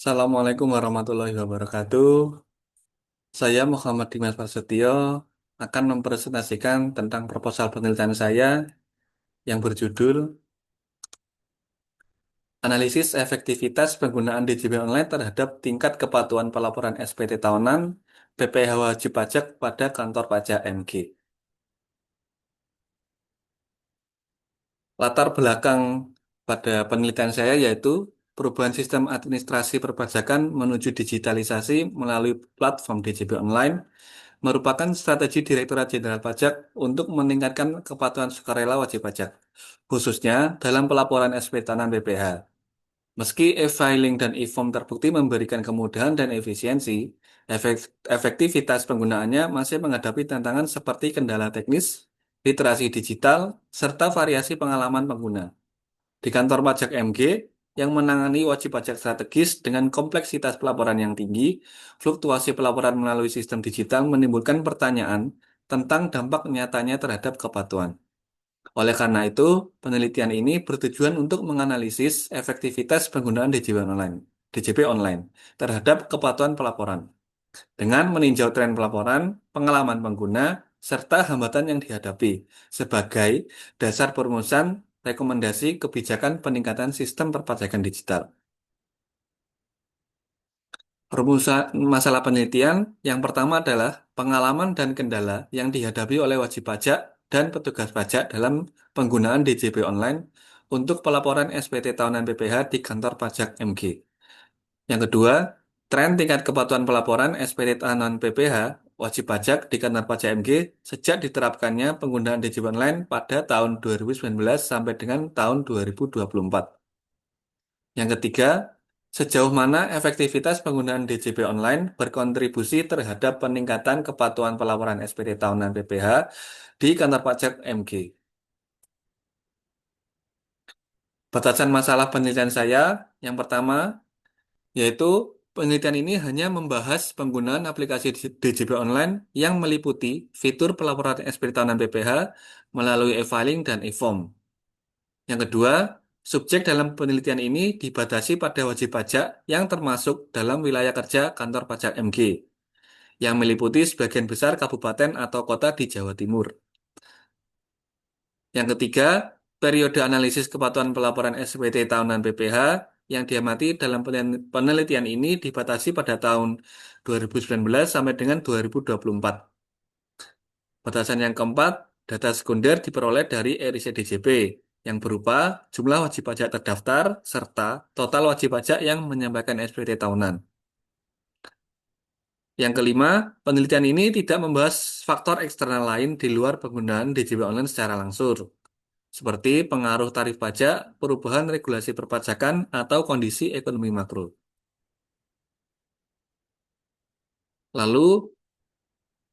Assalamualaikum warahmatullahi wabarakatuh. Saya Muhammad Dimas Prasetyo akan mempresentasikan tentang proposal penelitian saya yang berjudul Analisis Efektivitas Penggunaan DJP Online terhadap Tingkat Kepatuhan Pelaporan SPT Tahunan PPh Wajib Pajak pada Kantor Pajak MG. Latar belakang pada penelitian saya yaitu perubahan sistem administrasi perpajakan menuju digitalisasi melalui platform DJP Online merupakan strategi Direktorat Jenderal Pajak untuk meningkatkan kepatuhan sukarela wajib pajak, khususnya dalam pelaporan SP Tahunan PPh. Meski e-filing dan e-form terbukti memberikan kemudahan dan efisiensi, efektivitas penggunaannya masih menghadapi tantangan seperti kendala teknis, literasi digital, serta variasi pengalaman pengguna. Di kantor pajak MG, yang menangani wajib pajak strategis dengan kompleksitas pelaporan yang tinggi, fluktuasi pelaporan melalui sistem digital menimbulkan pertanyaan tentang dampak nyatanya terhadap kepatuhan. Oleh karena itu, penelitian ini bertujuan untuk menganalisis efektivitas penggunaan DJP online terhadap kepatuhan pelaporan dengan meninjau tren pelaporan, pengalaman pengguna, serta hambatan yang dihadapi sebagai dasar perumusan rekomendasi kebijakan peningkatan sistem perpajakan digital. Rumusan masalah penelitian yang pertama adalah pengalaman dan kendala yang dihadapi oleh wajib pajak dan petugas pajak dalam penggunaan DJP online untuk pelaporan SPT tahunan PPh di kantor pajak MG. Yang kedua, tren tingkat kepatuhan pelaporan SPT tahunan PPh wajib pajak di kantor pajak MG sejak diterapkannya penggunaan DJP online pada tahun 2019 sampai dengan tahun 2024. Yang ketiga, sejauh mana efektivitas penggunaan DJP online berkontribusi terhadap peningkatan kepatuhan pelaporan SPT tahunan PPh di kantor pajak MG. Batasan masalah penelitian saya yang pertama yaitu penelitian ini hanya membahas penggunaan aplikasi DJP online yang meliputi fitur pelaporan SPT tahunan PPh melalui e-filing dan e-form. Yang kedua, subjek dalam penelitian ini dibatasi pada wajib pajak yang termasuk dalam wilayah kerja kantor pajak MG, yang meliputi sebagian besar kabupaten atau kota di Jawa Timur. Yang ketiga, periode analisis kepatuhan pelaporan SPT tahunan PPh yang diamati dalam penelitian ini dibatasi pada tahun 2019 sampai dengan 2024. Batasan yang keempat, data sekunder diperoleh dari RIC DJP yang berupa jumlah wajib pajak terdaftar serta total wajib pajak yang menyampaikan SPT tahunan. Yang kelima, penelitian ini tidak membahas faktor eksternal lain di luar penggunaan DJP online secara langsung, seperti pengaruh tarif pajak, perubahan regulasi perpajakan, atau kondisi ekonomi makro. Lalu,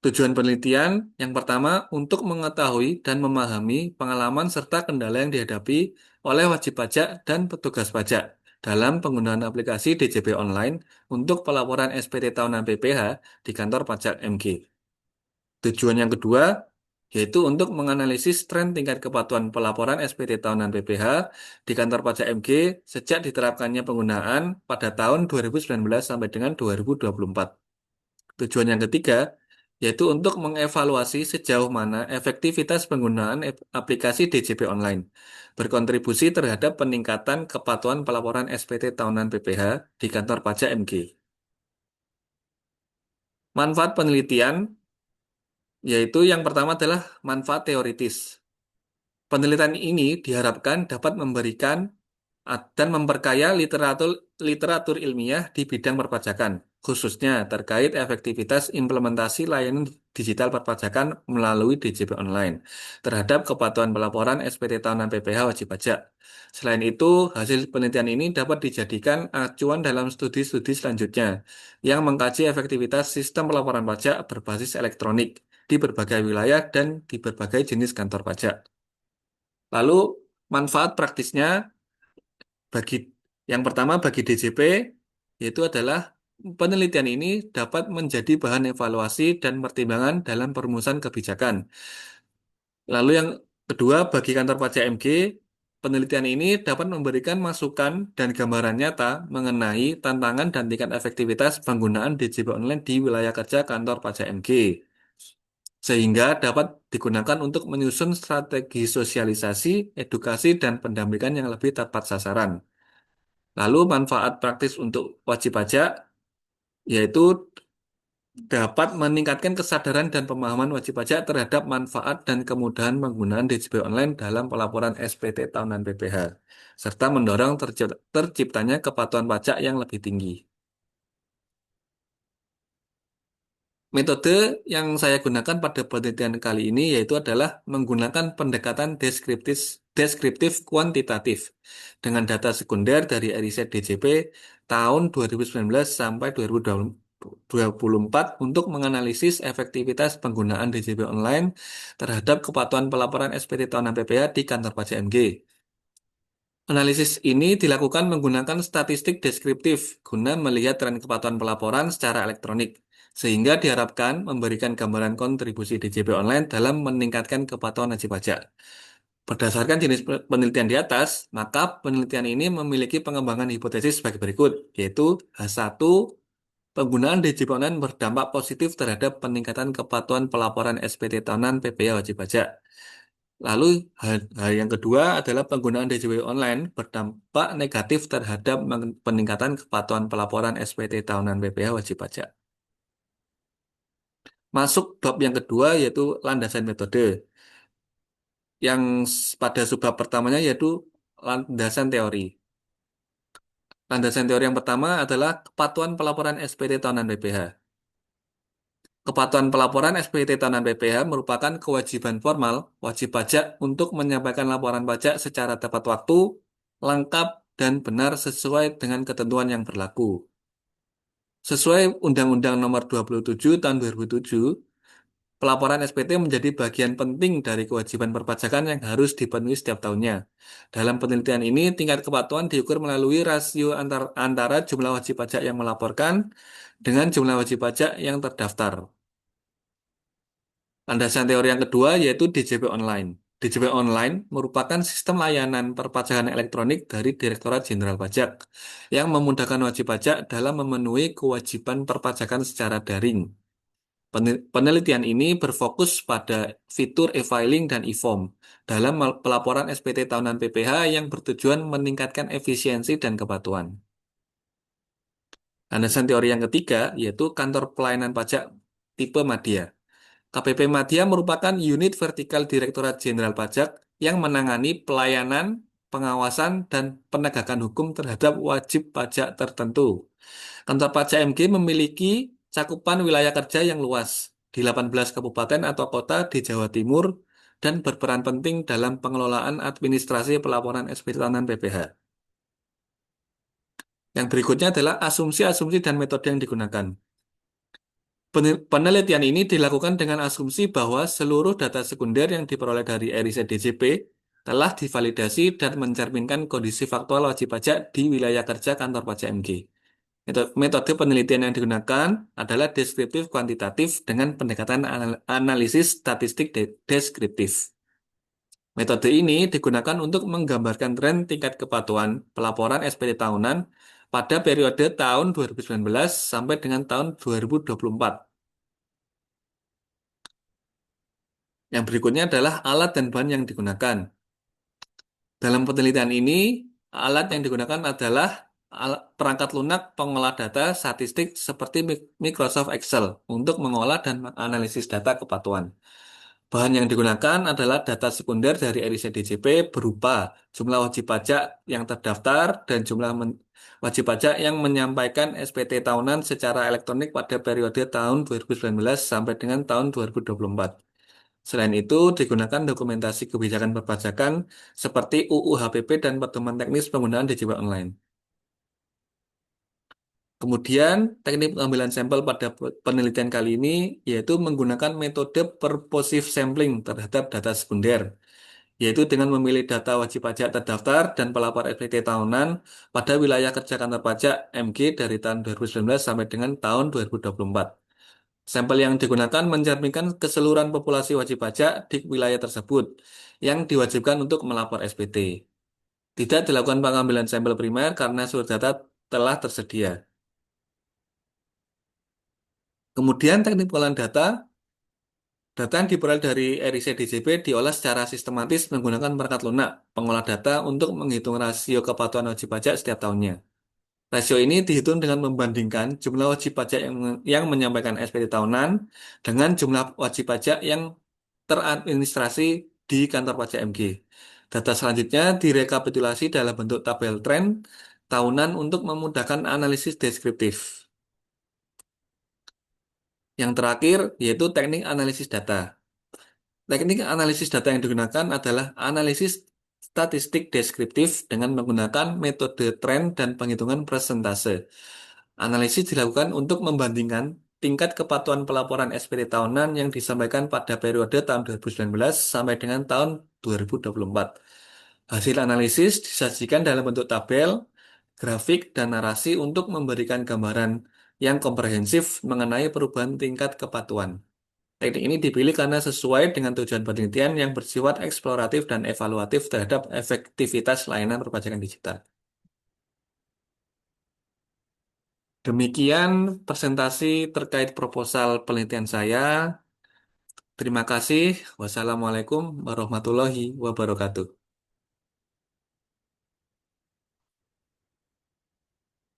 tujuan penelitian yang pertama untuk mengetahui dan memahami pengalaman serta kendala yang dihadapi oleh wajib pajak dan petugas pajak dalam penggunaan aplikasi DJP online untuk pelaporan SPT tahunan PPh di kantor pajak MG. Tujuan yang kedua yaitu untuk menganalisis tren tingkat kepatuhan pelaporan SPT tahunan PPh di kantor pajak MG sejak diterapkannya penggunaan pada tahun 2019 sampai dengan 2024. Tujuan yang ketiga yaitu untuk mengevaluasi sejauh mana efektivitas penggunaan aplikasi DJP online berkontribusi terhadap peningkatan kepatuhan pelaporan SPT tahunan PPh di kantor pajak MG. Manfaat penelitian yaitu yang pertama adalah manfaat teoritis. Penelitian ini diharapkan dapat memberikan dan memperkaya literatur ilmiah di bidang perpajakan, khususnya terkait efektivitas implementasi layanan digital perpajakan melalui DJP online terhadap kepatuhan pelaporan SPT tahunan PPh wajib pajak. Selain itu, hasil penelitian ini dapat dijadikan acuan dalam studi-studi selanjutnya yang mengkaji efektivitas sistem pelaporan pajak berbasis elektronik di berbagai wilayah dan di berbagai jenis kantor pajak. Lalu, manfaat praktisnya bagi yang pertama bagi DJP yaitu adalah penelitian ini dapat menjadi bahan evaluasi dan pertimbangan dalam perumusan kebijakan. Lalu yang kedua bagi kantor pajak MG Penelitian ini dapat memberikan masukan dan gambaran nyata mengenai tantangan dan tingkat efektivitas penggunaan DJP online di wilayah kerja kantor pajak MG, sehingga dapat digunakan untuk menyusun strategi sosialisasi, edukasi, dan pendampingan yang lebih tepat sasaran. Lalu manfaat praktis untuk wajib pajak yaitu dapat meningkatkan kesadaran dan pemahaman wajib pajak terhadap manfaat dan kemudahan penggunaan DJP online dalam pelaporan SPT tahunan PPh, serta mendorong terciptanya kepatuhan pajak yang lebih tinggi. Metode yang saya gunakan pada penelitian kali ini yaitu adalah menggunakan pendekatan deskriptif kuantitatif dengan data sekunder dari riset DJP tahun 2019 sampai 2024 untuk menganalisis efektivitas penggunaan DJP online terhadap kepatuhan pelaporan SPT tahunan PPh di kantor pajak MG. Analisis ini dilakukan menggunakan statistik deskriptif guna melihat tren kepatuhan pelaporan secara elektronik, sehingga diharapkan memberikan gambaran kontribusi DJP online dalam meningkatkan kepatuhan wajib pajak. Berdasarkan jenis penelitian di atas, maka penelitian ini memiliki pengembangan hipotesis sebagai berikut, yaitu H1, penggunaan DJP online berdampak positif terhadap peningkatan kepatuhan pelaporan SPT tahunan PPh wajib pajak. Lalu hal yang kedua adalah penggunaan DJP online berdampak negatif terhadap peningkatan kepatuhan pelaporan SPT tahunan PPh wajib pajak. Masuk bab yang kedua yaitu landasan metode. Yang pada subbab pertamanya yaitu landasan teori. Landasan teori yang pertama adalah kepatuhan pelaporan SPT tahunan PPh. Kepatuhan pelaporan SPT tahunan PPh merupakan kewajiban formal wajib pajak untuk menyampaikan laporan pajak secara tepat waktu, lengkap, dan benar sesuai dengan ketentuan yang berlaku. Sesuai Undang-Undang Nomor 27 Tahun 2007, pelaporan SPT menjadi bagian penting dari kewajiban perpajakan yang harus dipenuhi setiap tahunnya. Dalam penelitian ini, tingkat kepatuhan diukur melalui rasio antara jumlah wajib pajak yang melaporkan dengan jumlah wajib pajak yang terdaftar. Landasan teori yang kedua yaitu DJP Online. DJP Online merupakan sistem layanan perpajakan elektronik dari Direktorat Jenderal Pajak yang memudahkan wajib pajak dalam memenuhi kewajiban perpajakan secara daring. Penelitian ini berfokus pada fitur e-filing dan e-form dalam pelaporan SPT tahunan PPh yang bertujuan meningkatkan efisiensi dan kepatuhan. Landasan teori yang ketiga yaitu kantor pelayanan pajak tipe Madya. KPP Madya merupakan unit vertikal Direktorat Jenderal Pajak yang menangani pelayanan, pengawasan, dan penegakan hukum terhadap wajib pajak tertentu. Kantor pajak MG memiliki cakupan wilayah kerja yang luas di 18 kabupaten atau kota di Jawa Timur dan berperan penting dalam pengelolaan administrasi pelaporan SPT tahunan PPh. Yang berikutnya adalah asumsi-asumsi dan metode yang digunakan. Penelitian ini dilakukan dengan asumsi bahwa seluruh data sekunder yang diperoleh dari riset DJP telah divalidasi dan mencerminkan kondisi faktual wajib pajak di wilayah kerja kantor pajak MG. Metode penelitian yang digunakan adalah deskriptif kuantitatif dengan pendekatan analisis statistik deskriptif. Metode ini digunakan untuk menggambarkan tren tingkat kepatuhan pelaporan SPT tahunan pada periode tahun 2019 sampai dengan tahun 2024. Yang berikutnya adalah alat dan bahan yang digunakan. Dalam penelitian ini, alat yang digunakan adalah perangkat lunak pengolah data statistik seperti Microsoft Excel untuk mengolah dan menganalisis data kepatuhan. Bahan yang digunakan adalah data sekunder dari riset DJP berupa jumlah wajib pajak yang terdaftar dan jumlah wajib pajak yang menyampaikan SPT tahunan secara elektronik pada periode tahun 2019 sampai dengan tahun 2024. Selain itu, digunakan dokumentasi kebijakan perpajakan seperti UU HPP dan pedoman teknis penggunaan DJP online. Kemudian, teknik pengambilan sampel pada penelitian kali ini yaitu menggunakan metode purposive sampling terhadap data sekunder, yaitu dengan memilih data wajib pajak terdaftar dan pelapor SPT tahunan pada wilayah kerja kantor pajak MG dari tahun 2019 sampai dengan tahun 2024. Sampel yang digunakan mencerminkan keseluruhan populasi wajib pajak di wilayah tersebut yang diwajibkan untuk melapor SPT. Tidak dilakukan pengambilan sampel primer karena sumber data telah tersedia. Kemudian teknik pengolahan data, data yang diperoleh dari RIC DJP diolah secara sistematis menggunakan perangkat lunak pengolah data untuk menghitung rasio kepatuhan wajib pajak setiap tahunnya. Rasio ini dihitung dengan membandingkan jumlah wajib pajak yang menyampaikan SPT tahunan dengan jumlah wajib pajak yang teradministrasi di kantor pajak MG. Data selanjutnya direkapitulasi dalam bentuk tabel tren tahunan untuk memudahkan analisis deskriptif. Yang terakhir yaitu teknik analisis data. Teknik analisis data yang digunakan adalah analisis statistik deskriptif dengan menggunakan metode tren dan penghitungan persentase. Analisis dilakukan untuk membandingkan tingkat kepatuhan pelaporan SPT tahunan yang disampaikan pada periode tahun 2019 sampai dengan tahun 2024. Hasil analisis disajikan dalam bentuk tabel, grafik, dan narasi untuk memberikan gambaran yang komprehensif mengenai perubahan tingkat kepatuhan. Teknik ini dipilih karena sesuai dengan tujuan penelitian yang bersifat eksploratif dan evaluatif terhadap efektivitas layanan perpajakan digital. Demikian presentasi terkait proposal penelitian saya. Terima kasih. Wassalamualaikum warahmatullahi wabarakatuh.